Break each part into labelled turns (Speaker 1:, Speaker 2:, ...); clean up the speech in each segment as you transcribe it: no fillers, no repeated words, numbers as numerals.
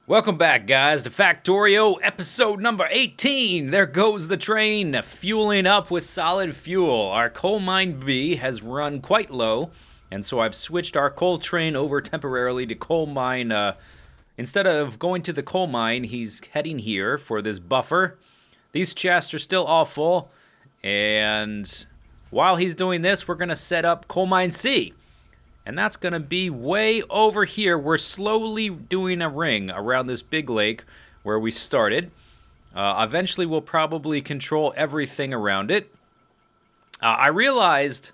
Speaker 1: Welcome back, guys, to Factorio, episode number 18. There goes the train, fueling up with solid fuel. Our coal mine B has run quite low, and so I've switched our coal train over temporarily to coal mine. Instead of going to the coal mine, he's heading here for this buffer. These chests are still all full, and while he's doing this, we're going to set up coal mine C. And that's going to be way over here. We're slowly doing a ring around this big lake where we started. Eventually, we'll probably control everything around it. I realized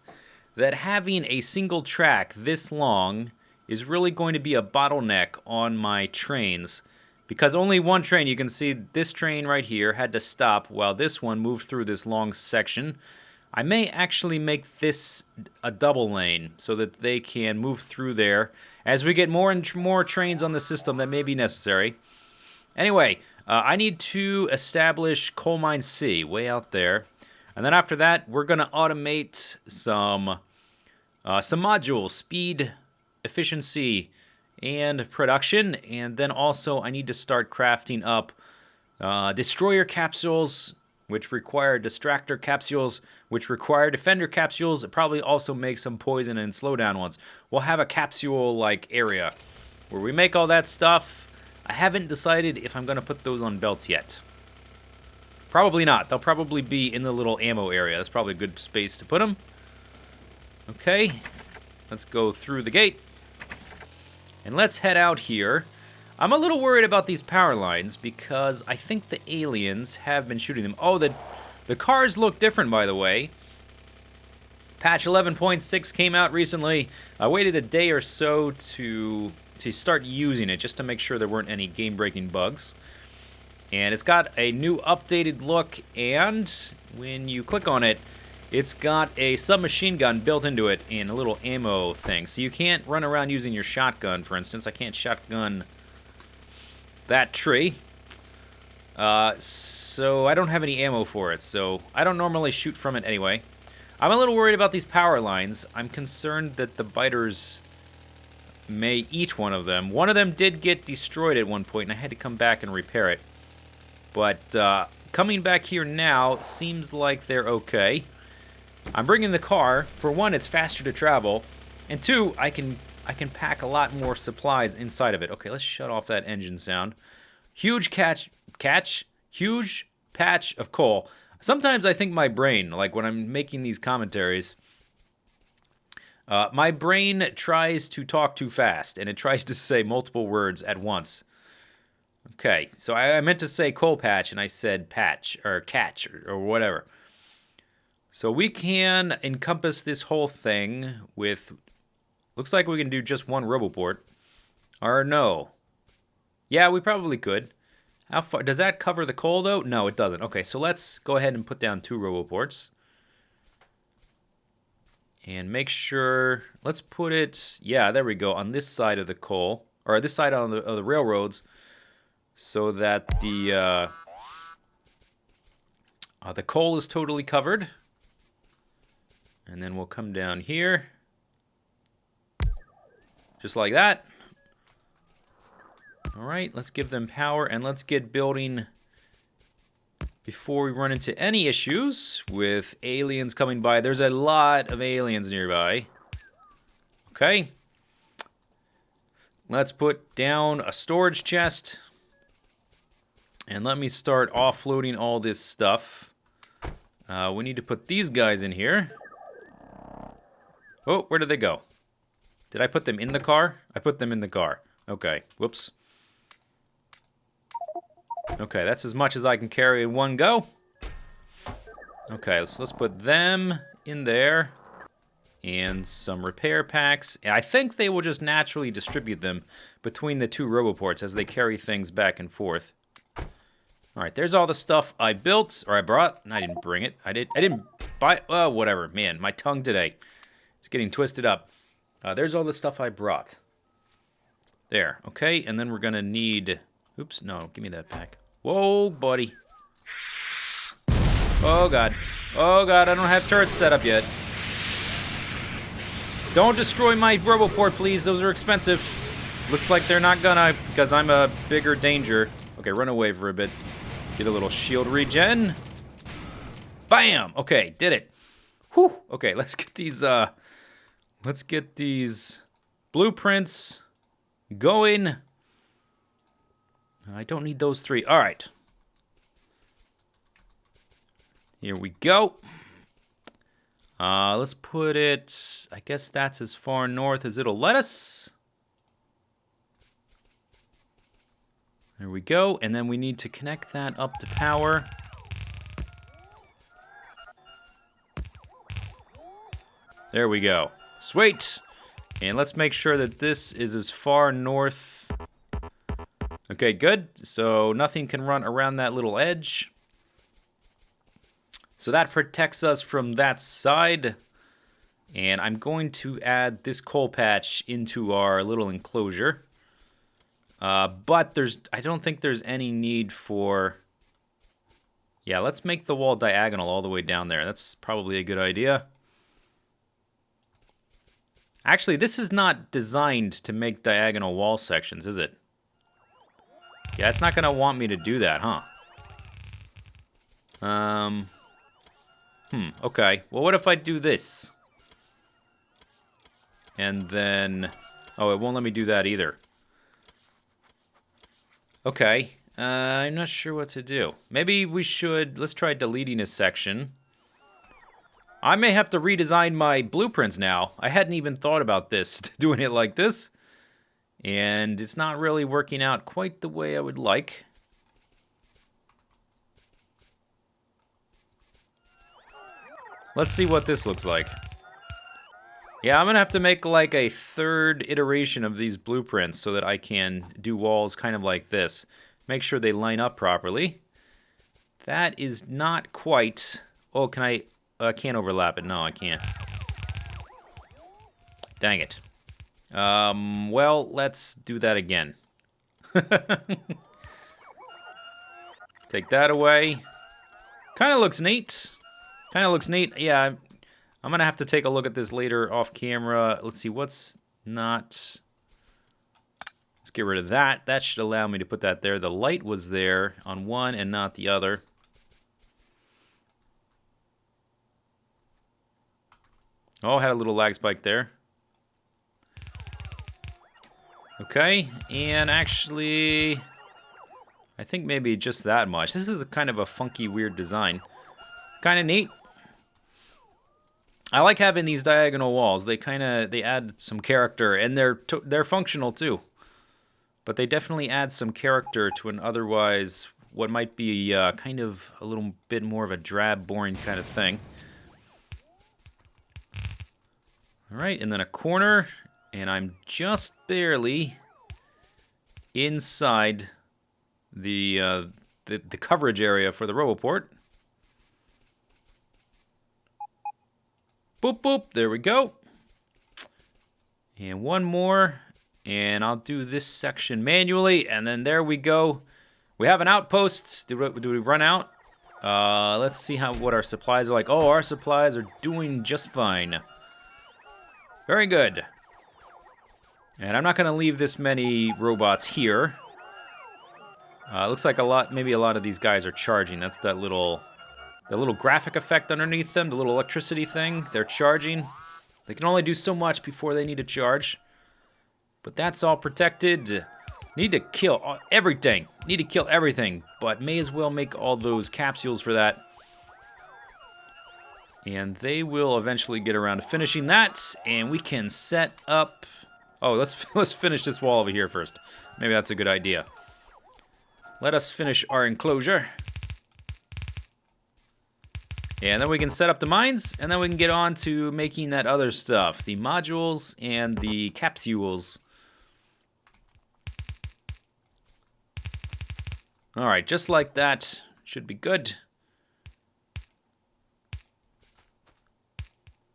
Speaker 1: that having a single track this long is really going to be a bottleneck on my trains. Because only one train, you can see this train right here, had to stop while this one moved through this long section. I may actually make this a double lane so that they can move through there as we get more and more trains on the system that may be necessary. Anyway, I need to establish coal mine C way out there. And then after that, we're going to automate some modules, speed, efficiency, and production. And then also I need to start crafting up destroyer capsules, which require distractor capsules, which require defender capsules. It probably also makes some poison and slowdown ones. We'll have a capsule-like area where we make all that stuff. I haven't decided if I'm going to put those on belts yet. Probably not. They'll probably be in the little ammo area. That's probably a good space to put them. Okay, let's go through the gate. And let's head out here. I'm a little worried about these power lines because I think the aliens have been shooting them. Oh, the cars look different, by the way. Patch 11.6 came out recently. I waited a day or so to start using it just to make sure there weren't any game-breaking bugs. And it's got a new updated look, and when you click on it, it's got a submachine gun built into it and a little ammo thing. So you can't run around using your shotgun, for instance. I can't shotgun that tree. So I don't have any ammo for it, so I don't normally shoot from it anyway. I'm a little worried about these power lines. I'm concerned that the biters may eat one of them. One of them did get destroyed at one point, and I had to come back and repair it. But coming back here now seems like they're okay. I'm bringing the car. For one, it's faster to travel, and two, I can pack a lot more supplies inside of it. Okay, let's shut off that engine sound. Huge huge patch of coal. Sometimes I think my brain, like when I'm making these commentaries, my brain tries to talk too fast, and it tries to say multiple words at once. Okay, so I meant to say coal patch, and I said patch, or catch, or whatever. So we can encompass this whole thing with... Looks like we can do just one roboport. Or no. Yeah, we probably could. How far? Does that cover the coal, though? No, it doesn't. Okay, so let's go ahead and put down 2 roboports. And make sure... Let's put it... Yeah, there we go. On this side of the coal. Or this side of the railroads. So that the coal is totally covered. And then we'll come down here. Just like that. All right, let's give them power, and let's get building before we run into any issues with aliens coming by. There's a lot of aliens nearby. Okay. Let's put down a storage chest. And let me start offloading all this stuff. We need to put these guys in here. Oh, where did they go? Did I put them in the car? I put them in the car. Okay, whoops. Okay, that's as much as I can carry in one go. Okay, so let's put them in there. And some repair packs. I think they will just naturally distribute them between the 2 roboports as they carry things back and forth. Alright, there's all the stuff I built, or I brought. I didn't bring it. I didn't buy... Oh, whatever. Man, my tongue today. It's getting twisted up. There's all the stuff I brought. There, okay, and then we're gonna need... Oops, no, give me that pack. Whoa, buddy. Oh, God. Oh, God, I don't have turrets set up yet. Don't destroy my roboport, please. Those are expensive. Looks like they're not gonna, because I'm a bigger danger. Okay, run away for a bit. Get a little shield regen. Bam! Okay, did it. Whew! Okay, let's get these blueprints going. I don't need those 3. All right. Here we go. Let's put it, I guess that's as far north as it'll let us. There we go. And then we need to connect that up to power. There we go. Sweet. And let's make sure that this is as far north. Okay, good. So nothing can run around that little edge. So that protects us from that side. And I'm going to add this coal patch into our little enclosure. But I don't think there's any need for... Yeah, let's make the wall diagonal all the way down there. That's probably a good idea. Actually, this is not designed to make diagonal wall sections, is it? Yeah, it's not going to want me to do that, huh? Okay. Well, what if I do this? And then... Oh, it won't let me do that either. Okay. I'm not sure what to do. Maybe we should... Let's try deleting a section. I may have to redesign my blueprints now. I hadn't even thought about this, doing it like this. And it's not really working out quite the way I would like. Let's see what this looks like. Yeah, I'm going to have to make like a 3rd iteration of these blueprints so that I can do walls kind of like this. Make sure they line up properly. That is not quite... Oh, can I can't overlap it. No, I can't. Dang it. Well, let's do that again. Take that away. Kind of looks neat. Kind of looks neat. Yeah, I'm going to have to take a look at this later off camera. Let's see, what's not... Let's get rid of that. That should allow me to put that there. The light was there on one and not the other. Oh, had a little lag spike there. Okay, and actually... I think maybe just that much. This is a kind of a funky, weird design. Kind of neat. I like having these diagonal walls. They add some character, and they're functional too. But they definitely add some character to an otherwise what might be kind of a little bit more of a drab, boring kind of thing. All right, and then a corner, and I'm just barely inside the coverage area for the RoboPort. Boop, boop, there we go. And one more, and I'll do this section manually, and then there we go. We have an outpost. Do we run out? Let's see what our supplies are like. Oh, our supplies are doing just fine. Very good. And I'm not going to leave this many robots here. Looks like maybe a lot of these guys are charging. That's the little graphic effect underneath them, the little electricity thing. They're charging. They can only do so much before they need to charge. But that's all protected. Need to kill everything. Need to kill everything. But may as well make all those capsules for that. And they will eventually get around to finishing that. And we can set up... Oh, let's finish this wall over here first. Maybe that's a good idea. Let us finish our enclosure. And then we can set up the mines, and then we can get on to making that other stuff. The modules and the capsules. Alright, just like that. Should be good.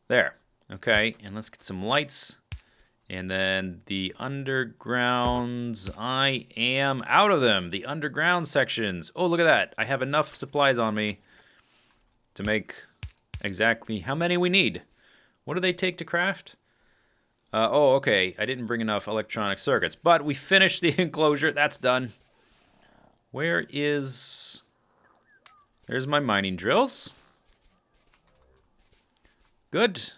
Speaker 1: There. Okay, and let's get some lights. And then the undergrounds, I am out of them. The underground sections. Oh, look at that. I have enough supplies on me to make exactly how many we need. What do they take to craft? Oh, okay. I didn't bring enough electronic circuits. But we finished the enclosure. That's done. Where is... There's my mining drills. Good.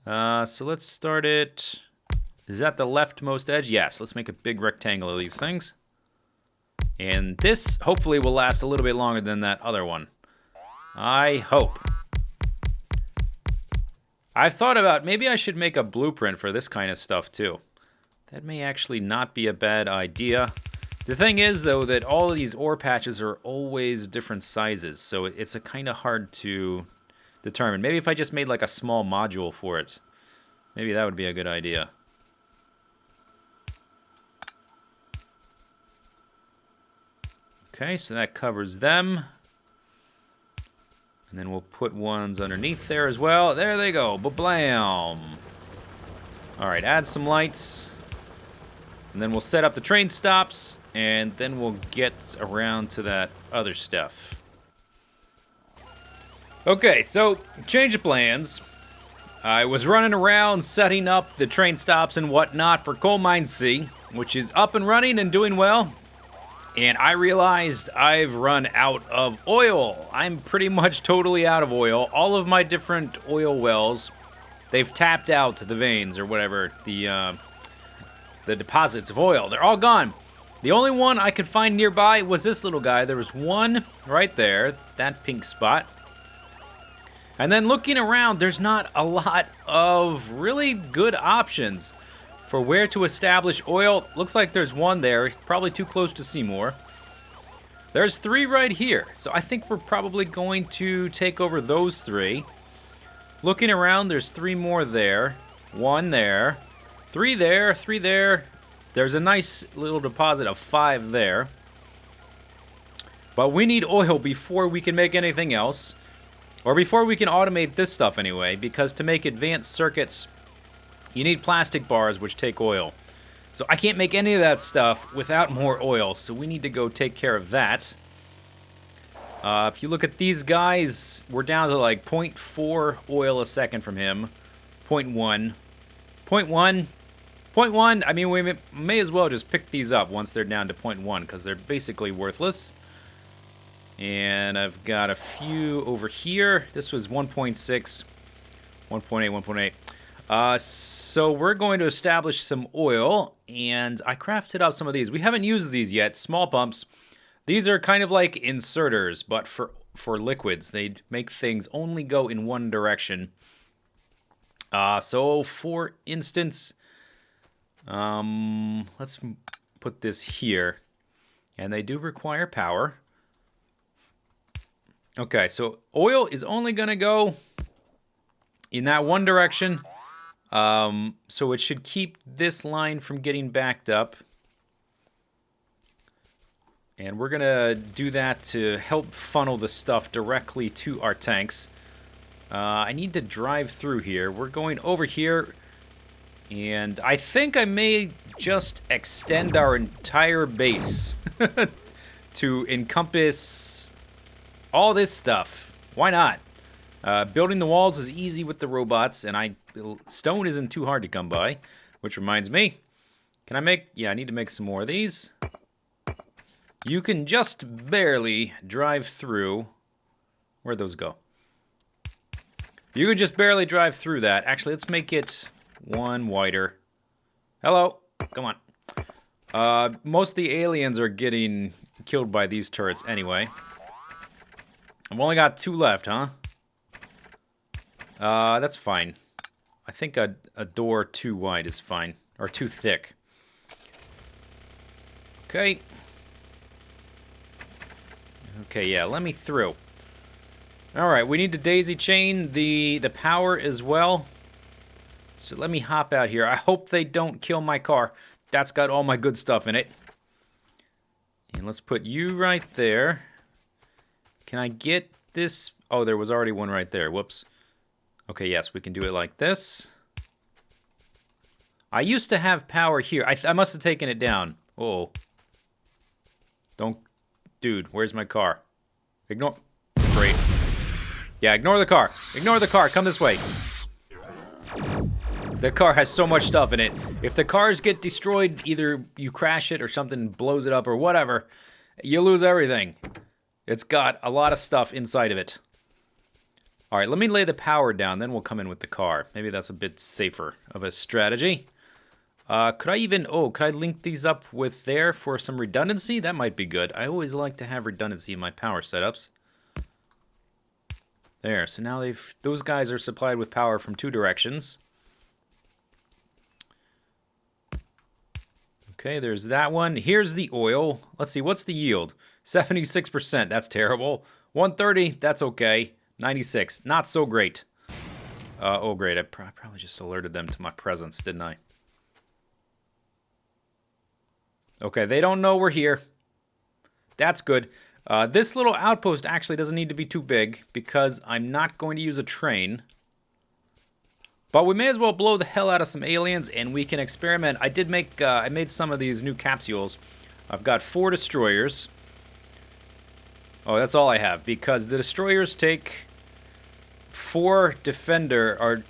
Speaker 1: So let's start it... Is that the leftmost edge? Yes. Let's make a big rectangle of these things. And this, hopefully, will last a little bit longer than that other one. I hope. I've thought about maybe I should make a blueprint for this kind of stuff too. That may actually not be a bad idea. The thing is, though, that all of these ore patches are always different sizes, so it's a kind of hard to determine. Maybe if I just made like a small module for it, maybe that would be a good idea. Okay, so that covers them. And then we'll put ones underneath there as well. There they go. Ba-blam. All right, add some lights. And then we'll set up the train stops. And then we'll get around to that other stuff. Okay, so change of plans. I was running around setting up the train stops and whatnot for Coal Mine C, which is up and running and doing well. And I realized I've run out of oil. I'm pretty much totally out of oil. All of my different oil wells, they've tapped out the veins or whatever, the deposits of oil. They're all gone. The only one I could find nearby was this little guy. There was one right there, that pink spot. And then looking around, there's not a lot of really good options for where to establish oil. Looks like there's one there, probably too close to Seymour. There's 3 right here, so I think we're probably going to take over those 3. Looking around, there's 3 more there, 1 there, 3 there, 3 there. There's a nice little deposit of 5 there. But we need oil before we can make anything else, or before we can automate this stuff anyway, because to make advanced circuits, you need plastic bars, which take oil. So I can't make any of that stuff without more oil, so we need to go take care of that. If you look at these guys, we're down to like 0.4 oil a second from him. 0.1. 0.1. 0.1, I mean, we may as well just pick these up once they're down to 0.1, because they're basically worthless. And I've got a few over here. This was 1.6, 1.8, 1.8. So we're going to establish some oil, and I crafted out some of these. We haven't used these yet, small pumps. These are kind of like inserters, but for liquids. They make things only go in one direction. So for instance, let's put this here, and they do require power. Okay, so oil is only going to go in that one direction. So it should keep this line from getting backed up. And we're going to do that to help funnel the stuff directly to our tanks. I need to drive through here. We're going over here. And I think I may just extend our entire base to encompass all this stuff. Why not? Building the walls is easy with the robots, and stone isn't too hard to come by. Which reminds me, can I make... Yeah, I need to make some more of these. You can just barely drive through... Where'd those go? You can just barely drive through that. Actually, let's make it one wider. Hello. Come on. Most of the aliens are getting killed by these turrets anyway. I've only got 2 left, huh? That's fine. I think a door too wide is fine. Or too thick. Okay. Okay, yeah, let me through. Alright, we need to daisy chain the power as well. So let me hop out here. I hope they don't kill my car. That's got all my good stuff in it. And let's put you right there. Can I get this? Oh, there was already one right there. Whoops. Okay, yes, we can do it like this. I used to have power here. I must have taken it down. Oh. Don't... Dude, where's my car? Ignore... Great. Yeah, ignore the car. Ignore the car. Come this way. The car has so much stuff in it. If the cars get destroyed, either you crash it or something blows it up or whatever, you lose everything. It's got a lot of stuff inside of it. All right, let me lay the power down, then we'll come in with the car. Maybe that's a bit safer of a strategy. Could I link these up with there for some redundancy? That might be good. I always like to have redundancy in my power setups. There, so now those guys are supplied with power from 2 directions. Okay, there's that one. Here's the oil. Let's see, what's the yield? 76%, that's terrible. 130, that's okay. 96, not so great. Oh great, I probably just alerted them to my presence, didn't I? Okay, they don't know we're here. That's good. This little outpost actually doesn't need to be too big because I'm not going to use a train. But we may as well blow the hell out of some aliens and we can experiment. I made some of these new capsules. I've got 4 destroyers. Oh, that's all I have because the destroyers take 4 Destroyers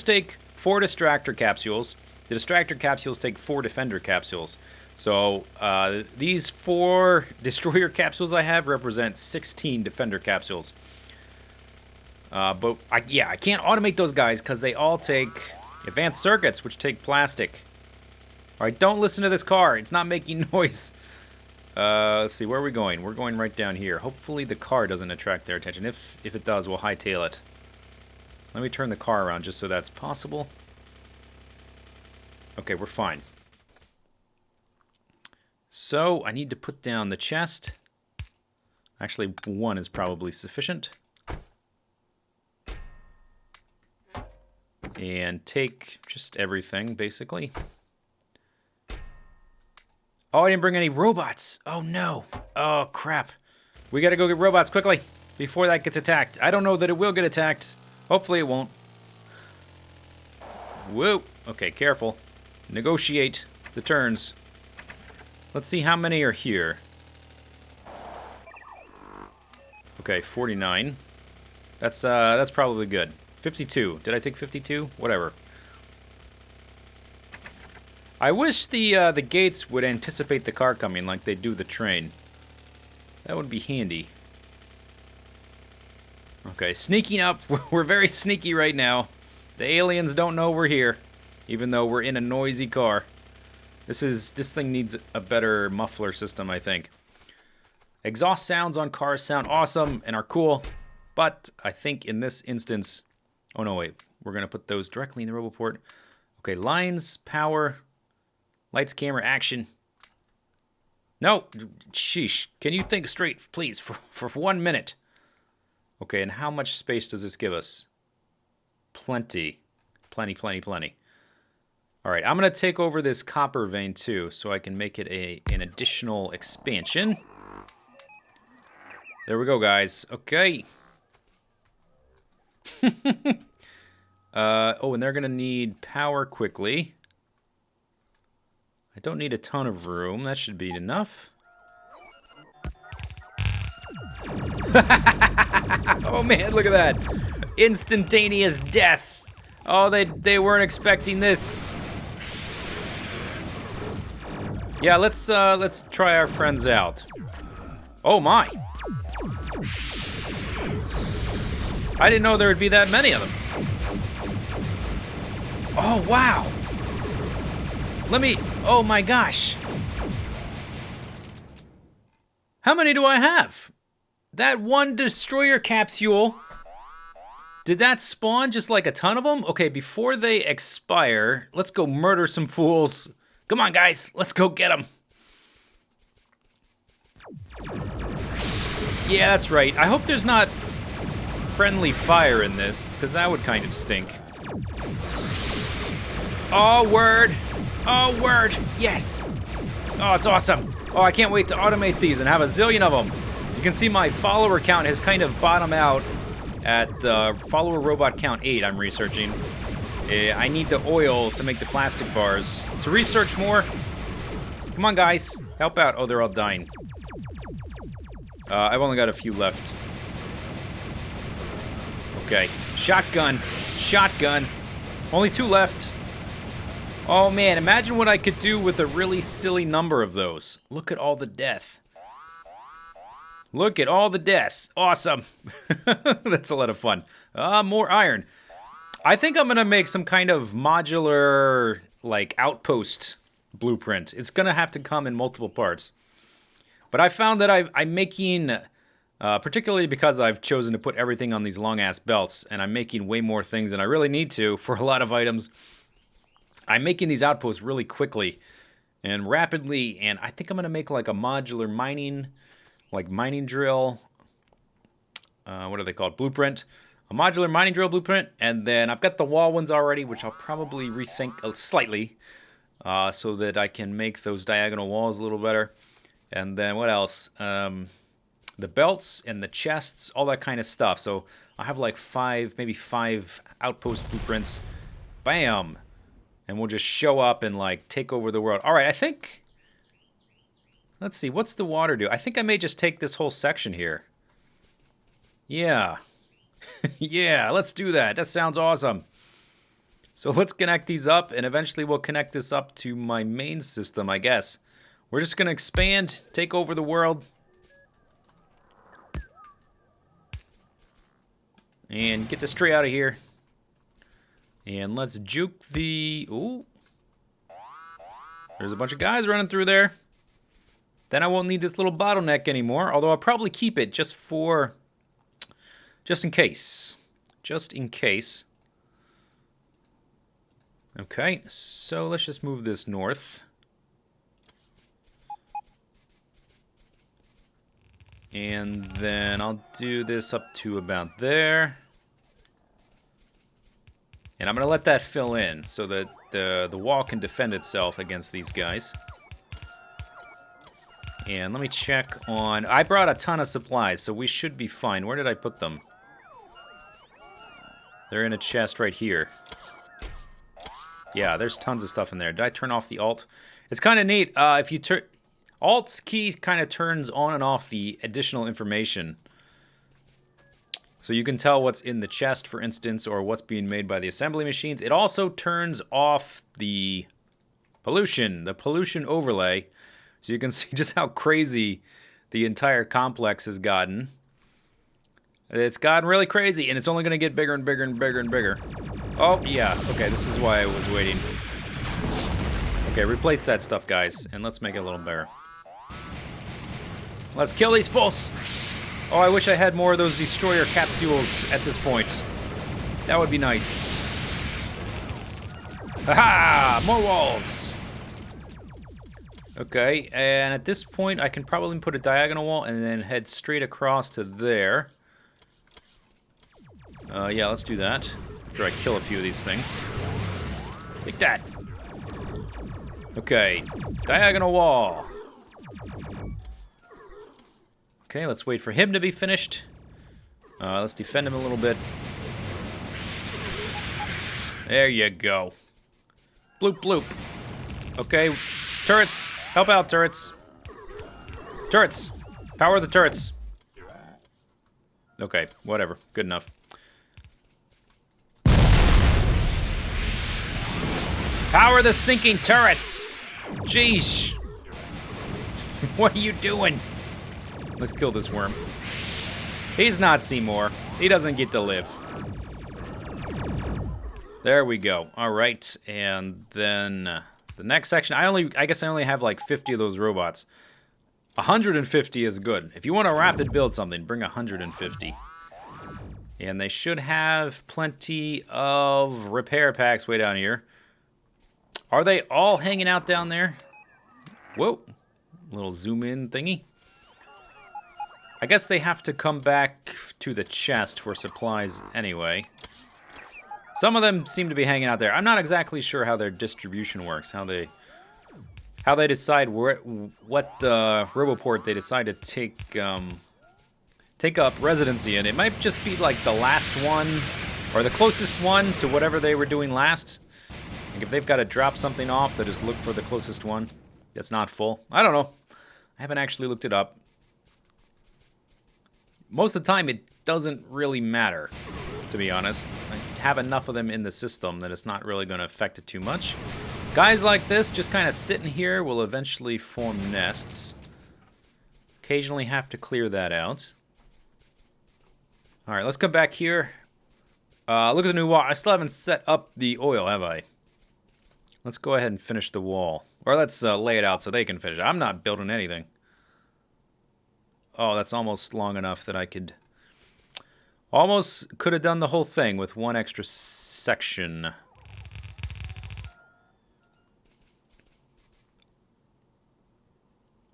Speaker 1: take 4 distractor capsules. The distractor capsules take 4 defender capsules. So these 4 destroyer capsules I have represent 16 defender capsules. But I can't automate those guys because they all take advanced circuits, which take plastic. All right, don't listen to this car. It's not making noise. Let's see, where are we going? We're going right down here. Hopefully the car doesn't attract their attention. If it does, we'll hightail it. Let me turn the car around just so that's possible. Okay, we're fine. So I need to put down the chest. Actually, 1 is probably sufficient. And take just everything, basically. Oh, I didn't bring any robots. Oh, no. Oh, crap. We gotta go get robots quickly before that gets attacked. I don't know that it will get attacked. Hopefully it won't. Whoa. Okay, careful. Negotiate the turns. Let's see how many are here. Okay, 49. That's probably good. 52. Did I take 52? Whatever. I wish the gates would anticipate the car coming like they do the train. That would be handy. Okay, sneaking up. We're very sneaky right now. The aliens don't know we're here, even though we're in a noisy car. This thing needs a better muffler system, I think. Exhaust sounds on cars sound awesome and are cool, but I think in this instance... Oh, no, wait. We're going to put those directly in the roboport. Okay, lines, power, lights, camera, action. No, sheesh. Can you think straight, please, for 1 minute? Okay, and how much space does this give us? Plenty. Plenty, plenty, plenty. All right, I'm going to take over this copper vein, too, so I can make it an additional expansion. There we go, guys. Okay. Oh, and they're going to need power quickly. I don't need a ton of room. That should be enough. Oh, man, look at that. Instantaneous death. Oh, they weren't expecting this. Yeah, let's try our friends out. Oh, my. I didn't know there would be that many of them. Oh, wow. Oh my gosh. How many do I have? That 1 destroyer capsule, did that spawn just like a ton of them? Okay, before they expire, let's go murder some fools. Come on, guys, let's go get them. Yeah, that's right. I hope there's not friendly fire in this, because that would kind of stink. Oh, word. Oh, word. Yes. Oh, it's awesome. Oh, I can't wait to automate these and have a zillion of them. You can see my follower count has kind of bottomed out at follower robot count 8 I'm researching. I need the oil to make the plastic bars. To research more, come on, guys. Help out. Oh, they're all dying. I've only got a few left. Okay. Shotgun. Shotgun. Only 2 left. Oh man, imagine what I could do with a really silly number of those. Look at all the death. Look at all the death. Awesome. That's a lot of fun. More iron. I think I'm going to make some kind of modular, like, outpost blueprint. It's going to have to come in multiple parts. But I found that I'm making, particularly because I've chosen to put everything on these long-ass belts, and I'm making way more things than I really need to for a lot of items. I'm making these outposts really quickly and rapidly, and I think I'm going to make like a modular mining, like mining drill, what are they called, blueprint. A modular mining drill blueprint, and then I've got the wall ones already, which I'll probably rethink slightly so that I can make those diagonal walls a little better. And then what else? The belts and the chests, all that kind of stuff. So I have like maybe five outpost blueprints. Bam! And we'll just show up and like take over the world. All right, I think... Let's see, what's the water do? I think I may just take this whole section here. Yeah. Yeah, let's do that. That sounds awesome. So let's connect these up, and eventually we'll connect this up to my main system, I guess. We're just going to expand, take over the world. And get this tray out of here. And let's juke the... Ooh. There's a bunch of guys running through there. Then I won't need this little bottleneck anymore, although I'll probably keep it just in case. Just in case. Okay, so let's just move this north. And then I'll do this up to about there. And I'm going to let that fill in so that the wall can defend itself against these guys. And let me check on... I brought a ton of supplies, so we should be fine. Where did I put them? They're in a chest right here. Yeah, there's tons of stuff in there. Did I turn off the alt? It's kind of neat. If you turn... Alt's key kind of turns on and off the additional information. So you can tell what's in the chest, for instance, or what's being made by the assembly machines. It also turns off the pollution overlay. So you can see just how crazy the entire complex has gotten. It's gotten really crazy, and it's only going to get bigger and bigger and bigger and bigger. Oh, yeah. Okay, this is why I was waiting. Okay, replace that stuff, guys, and let's make it a little bigger. Let's kill these fools! Oh, I wish I had more of those destroyer capsules at this point. That would be nice. Ha-ha! More walls! Okay, and at this point, I can probably put a diagonal wall and then head straight across to there. Yeah, let's do that. After I kill a few of these things. Take that! Okay, diagonal wall. Okay, let's wait for him to be finished. Let's defend him a little bit. There you go. Bloop, bloop. Okay, turrets. Help out, turrets. Turrets. Power the turrets. Okay, whatever. Good enough. Power the stinking turrets! Jeez. What are you doing? Let's kill this worm. He's not Seymour. He doesn't get to live. There we go. All right, and then the next section. I guess I only have like 50 of those robots. 150 is good. If you want to rapid build something, bring 150. And they should have plenty of repair packs way down here. Are they all hanging out down there? Whoa. Little zoom in thingy. I guess they have to come back to the chest for supplies anyway. Some of them seem to be hanging out there. I'm not exactly sure how their distribution works, how they decide what Roboport they decide to take up residency in. It might just be like the last one or the closest one to whatever they were doing last. Like if they've got to drop something off, they just look for the closest one that's not full. I don't know. I haven't actually looked it up. Most of the time, it doesn't really matter, to to be honest. I have enough of them in the system that it's not really going to affect it too much. Guys like this, just kind of sitting here, will eventually form nests. Occasionally have to clear that out. Alright, let's come back here. Look at the new wall. I still haven't set up the oil, have I? Let's go ahead and finish the wall. Or let's lay it out so they can finish it. I'm not building anything. Oh, that's almost long enough that I could... Almost could have done the whole thing with one extra section.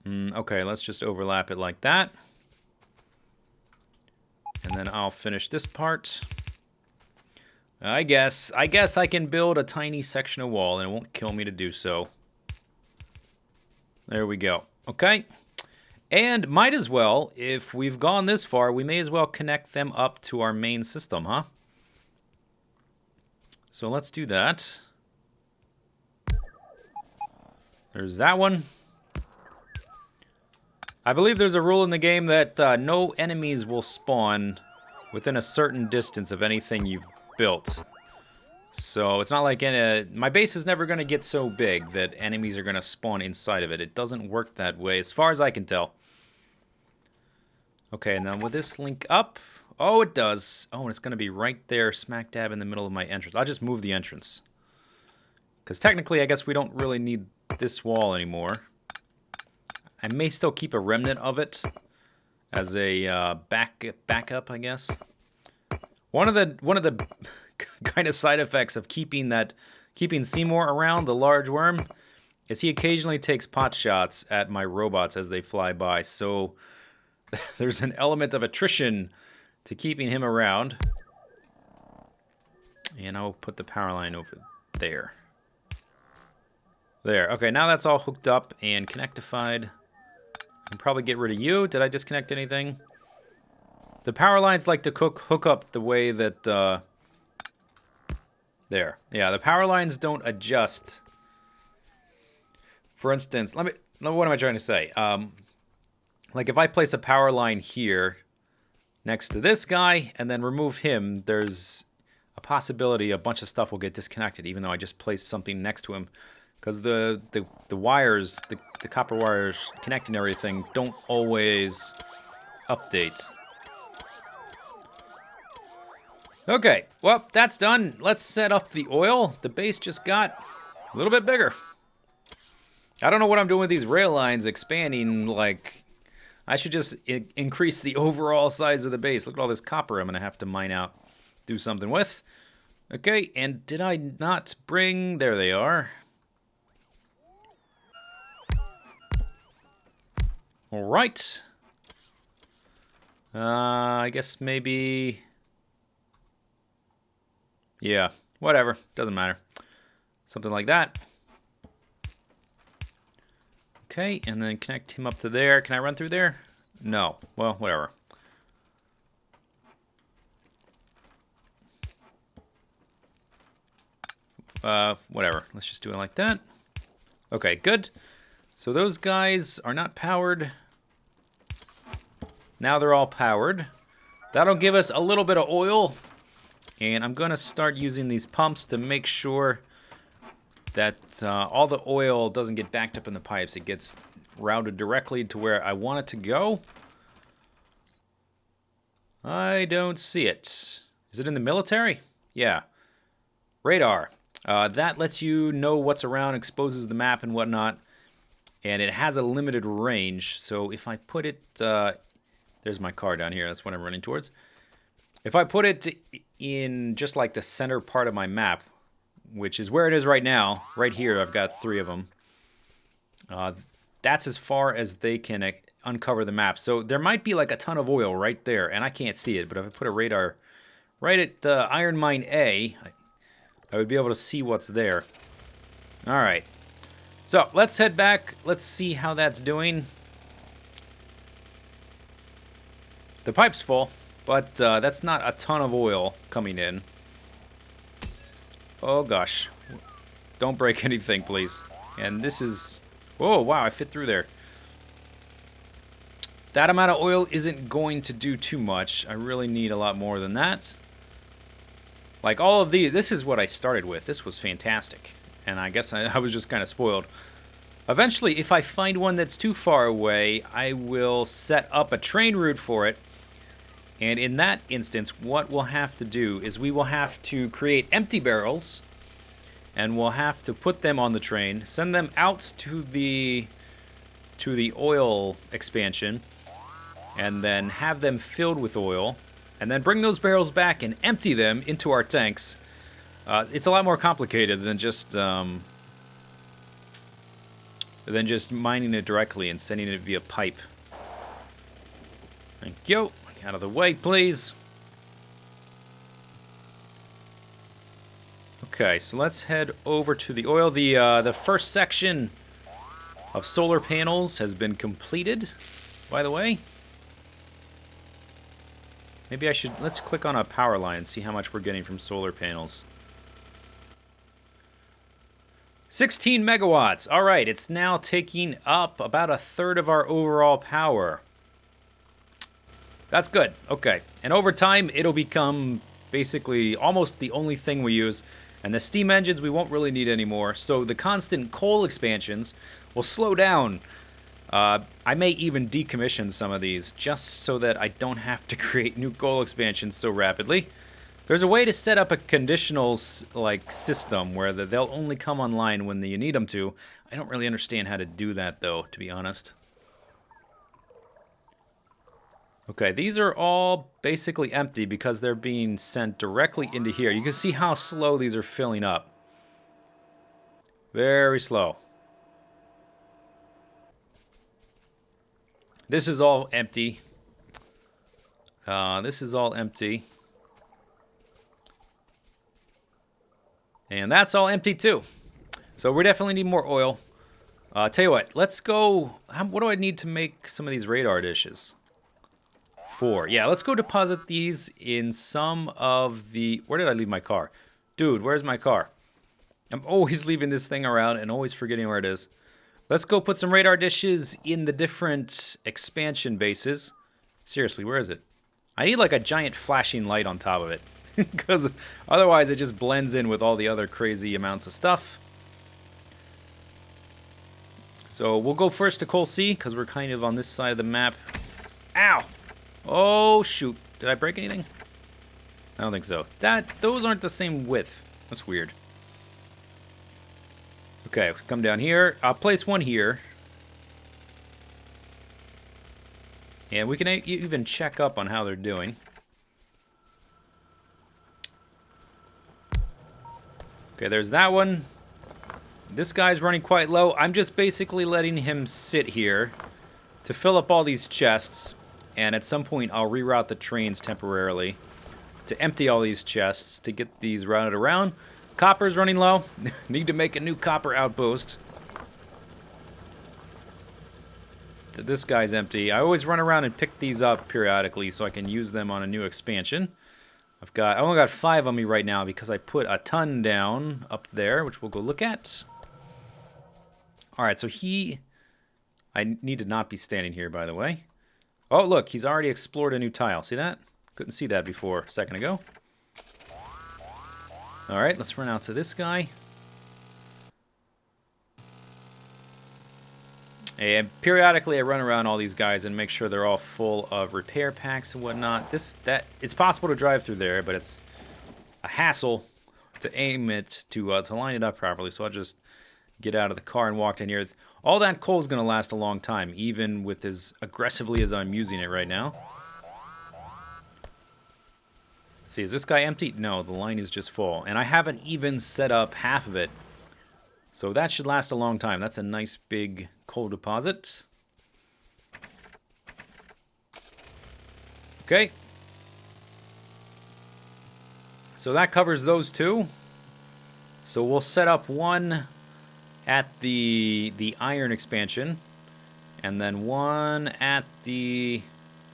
Speaker 1: Okay, let's just overlap it like that. And then I'll finish this part. I guess I can build a tiny section of wall and it won't kill me to do so. There we go. Okay. And might as well, if we've gone this far, we may as well connect them up to our main system, huh? So let's do that. There's that one. I believe there's a rule in the game that no enemies will spawn within a certain distance of anything you've built. So it's not like my base is never going to get so big that enemies are going to spawn inside of it. It doesn't work that way, as far as I can tell. Okay, and then will this link up? Oh, it does. Oh, and it's going to be right there, smack dab in the middle of my entrance. I'll just move the entrance. Because technically, I guess we don't really need this wall anymore. I may still keep a remnant of it as a backup, I guess. One of the kind of side effects of keeping Seymour around, the large worm, is he occasionally takes pot shots at my robots as they fly by. So there's an element of attrition to keeping him around. And I'll put the power line over there. There. Okay, now that's all hooked up and connectified. I can probably get rid of you. Did I disconnect anything? The power lines like to hook up the way that... there. Yeah, the power lines don't adjust. For instance, what am I trying to say? Like if I place a power line here next to this guy and then remove him, there's a possibility a bunch of stuff will get disconnected, even though I just placed something next to him. Because the wires, the copper wires connecting everything don't always update. Okay, well, that's done. Let's set up the oil. The base just got a little bit bigger. I don't know what I'm doing with these rail lines expanding, like... I should just increase the overall size of the base. Look at all this copper I'm going to have to mine out, do something with. Okay, and did I not bring... There they are. All right. I guess maybe... Yeah, whatever. Doesn't matter. Something like that. Okay, and then connect him up to there. Can I run through there? No. Well, whatever. Whatever. Let's just do it like that. Okay, good. So those guys are not powered. Now they're all powered. That'll give us a little bit of oil. And I'm going to start using these pumps to make sure that all the oil doesn't get backed up in the pipes. It gets routed directly to where I want it to go. I don't see it. Is it in the military? Yeah. Radar. That lets you know what's around, exposes the map and whatnot. And it has a limited range. So if I put it... there's my car down here. That's what I'm running towards. If I put it in just like the center part of my map, which is where it is right now. Right here, I've got 3 of them. That's as far as they can uncover the map. So there might be like a ton of oil right there, and I can't see it. But if I put a radar right at Iron Mine A, I would be able to see what's there. All right. So let's head back. Let's see how that's doing. The pipe's full, but that's not a ton of oil coming in. Oh, gosh. Don't break anything, please. And this is... Oh, wow, I fit through there. That amount of oil isn't going to do too much. I really need a lot more than that. Like all of these, this is what I started with. This was fantastic. And I guess I was just kind of spoiled. Eventually, if I find one that's too far away, I will set up a train route for it. And in that instance, what we'll have to do is we will have to create empty barrels. And we'll have to put them on the train, send them out to the oil expansion, and then have them filled with oil, and then bring those barrels back and empty them into our tanks. It's a lot more complicated than just mining it directly and sending it via pipe. Thank you. Out of the way, please. Okay, so let's head over to the oil. The first section of solar panels has been completed, by the way. Maybe I should... Let's click on a power line and see how much we're getting from solar panels. 16 megawatts. All right, it's now taking up about a third of our overall power. That's good. Okay. And over time, it'll become basically almost the only thing we use. And the steam engines we won't really need anymore. So the constant coal expansions will slow down. I may even decommission some of these just so that I don't have to create new coal expansions so rapidly. There's a way to set up a conditional system where they'll only come online when you need them to. I don't really understand how to do that though, to be honest. Okay, these are all basically empty because they're being sent directly into here. You can see how slow these are filling up. Very slow. This is all empty. This is all empty. And that's all empty too. So we definitely need more oil. Tell you what, let's go... What do I need to make some of these radar dishes? 4. Yeah, let's go deposit these in some of the... Where did I leave my car? Dude, where's my car? I'm always leaving this thing around and always forgetting where it is. Let's go put some radar dishes in the different expansion bases. Seriously, where is it? I need like a giant flashing light on top of it. Because otherwise it just blends in with all the other crazy amounts of stuff. So we'll go first to Coal C because we're kind of on this side of the map. Ow! Oh, shoot. Did I break anything? I don't think so. Those aren't the same width. That's weird. Okay, come down here. I'll place one here. And we can even check up on how they're doing. Okay, there's that one. This guy's running quite low. I'm just basically letting him sit here to fill up all these chests. And at some point, I'll reroute the trains temporarily to empty all these chests to get these routed around. Copper's running low. Need to make a new copper outpost. This guy's empty. I always run around and pick these up periodically so I can use them on a new expansion. I only got 5 on me right now because I put a ton down up there, which we'll go look at. Alright, so I need to not be standing here, by the way. Oh, look, he's already explored a new tile. See that? Couldn't see that before a second ago. Alright, let's run out to this guy. And periodically I run around all these guys and make sure they're all full of repair packs and whatnot. It's possible to drive through there, but it's a hassle to aim it, to line it up properly. So I'll just get out of the car and walk in here. All that coal is going to last a long time, even with as aggressively as I'm using it right now. Let's see, is this guy empty? No, the line is just full. And I haven't even set up half of it. So that should last a long time. That's a nice big coal deposit. Okay. So that covers those two. So we'll set up one at the iron expansion, and then one at the...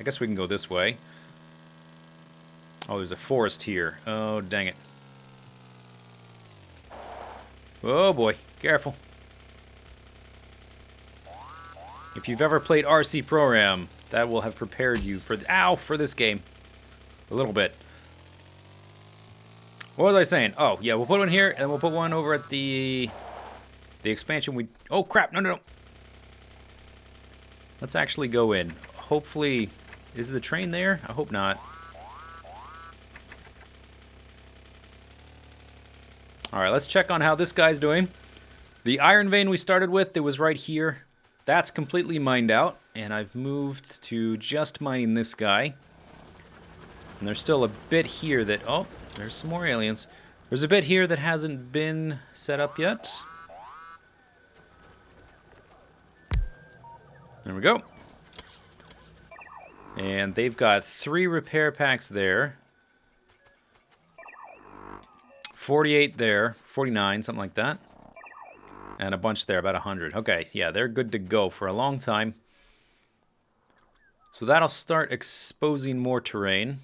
Speaker 1: I guess we can go this way. Oh, there's a forest here. Oh, dang it. Oh boy, careful. If you've ever played RC Program, that will have prepared you for this game. A little bit. What was I saying? Oh, yeah, we'll put one here, and we'll put one over at the expansion we... Oh, crap. No, no, no. Let's actually go in. Hopefully... Is the train there? I hope not. Alright, let's check on how this guy's doing. The iron vein we started with, it was right here. That's completely mined out. And I've moved to just mining this guy. And there's still a bit here that... Oh, there's some more aliens. There's a bit here that hasn't been set up yet. There we go. And they've got 3 repair packs there. 48 there. 49, something like that. And a bunch there, about 100. Okay, yeah, they're good to go for a long time. So that'll start exposing more terrain.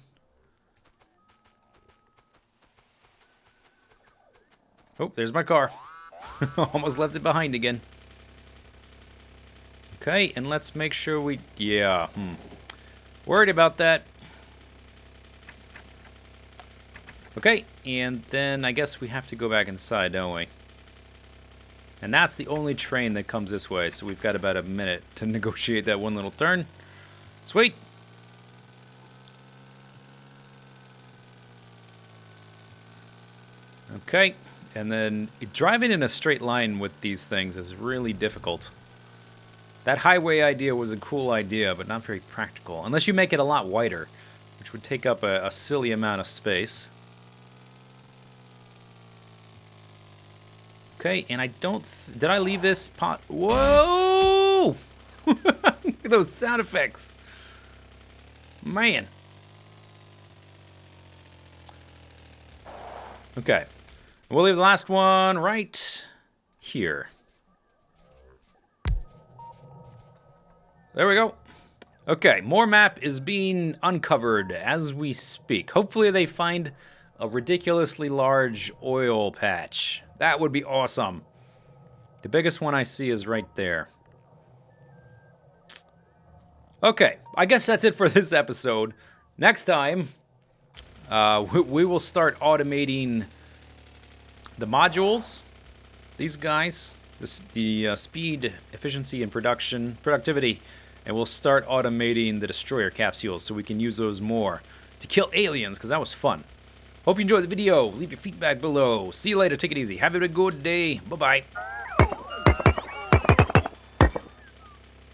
Speaker 1: Oh, there's my car. Almost left it behind again. Okay, and let's make sure we... Yeah, worried about that. Okay, and then I guess we have to go back inside, don't we? And that's the only train that comes this way, so we've got about a minute to negotiate that one little turn. Sweet! Okay, and then driving in a straight line with these things is really difficult. That highway idea was a cool idea, but not very practical. Unless you make it a lot wider, which would take up a silly amount of space. Okay, and I don't... Did I leave this pot... Whoa! Look at those sound effects. Man. Okay. We'll leave the last one right here. There we go. Okay, more map is being uncovered as we speak. Hopefully they find a ridiculously large oil patch. That would be awesome. The biggest one I see is right there. Okay, I guess that's it for this episode. Next time, we will start automating the modules. These guys, the speed, efficiency, and productivity. And we'll start automating the destroyer capsules so we can use those more to kill aliens, because that was fun. Hope you enjoyed the video. Leave your feedback below. See you later. Take it easy. Have a good day. Bye-bye.